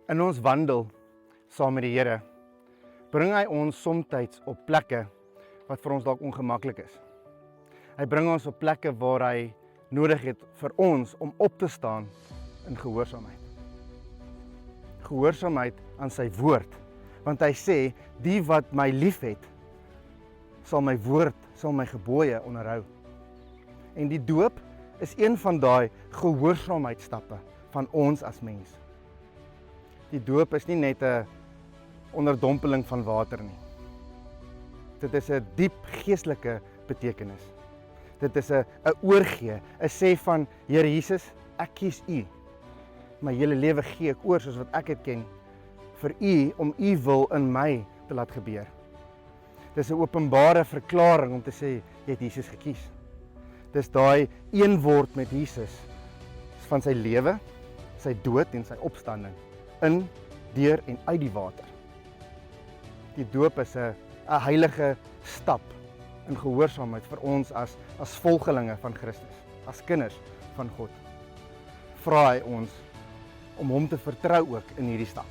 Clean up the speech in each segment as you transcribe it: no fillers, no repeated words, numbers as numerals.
In ons wandel saam met die Here, bring hy ons soms op plekke wat vir ons dalk ongemaklik is. Hy bring ons op plekke waar hy nodig het vir ons om op te staan in gehoorsaamheid. Gehoorsaamheid aan sy woord, want hy sê, die wat my liefhet, sal my woord, sal my gebooie onderhou. En die doop is een van daai gehoorsaamheidstappe van ons as mens. Die doop is nie net 'n onderdompeling van water nie. Dit is 'n diep geestelike betekenis. Dit is 'n oorgee, 'n sê van Here Jesus, ek kies U. My hele lewe gee ek oor soos wat ek dit ken vir U om U wil in my te laat gebeur. Dis 'n openbare verklaring om te sê jy het Jesus gekies. Dis daai een word met Jesus van sy lewe, sy dood en sy opstanding in, deur en uit die water. Die doop is 'n heilige stap in gehoorsaamheid vir ons as volgelinge van Christus, as kinders van God. Vra hy ons om hom te vertrou ook in hierdie stap.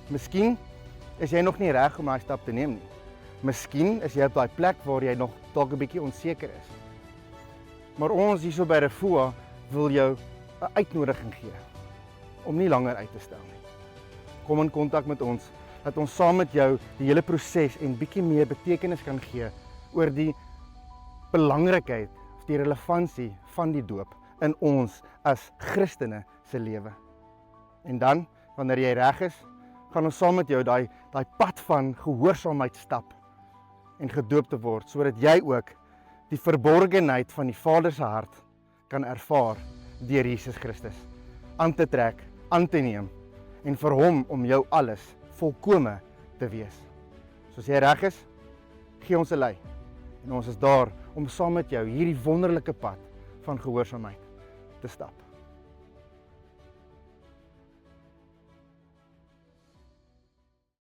Miskien is jy nog nie reg om daai stap te neem nie. Miskien is jy op daai plek waar jy nog dalk 'n bietjie onseker is. Maar ons hierso by Refoa wil jou 'n uitnodiging gee om nie langer uit te stel nie. Kom in kontak met ons, dat ons saam met jou die hele proses en bietjie meer betekenis kan gee oor die belangrikheid of die relevantie van die doop in ons as Christene se lewe. En dan, wanneer jy reg is, gaan ons saam met jou daai pad van gehoorsaamheid stap en gedoop te word, sodat jy ook die verborgenheid van die Vader se hart kan ervaar deur Jesus Christus, aan te trek, aan te neem en vir hom om jou alles volkome te wees. Soos jy reg is, gee ons 'n lei en ons is daar om saam met jou hierdie wonderlike pad van gehoorsaamheid te stap.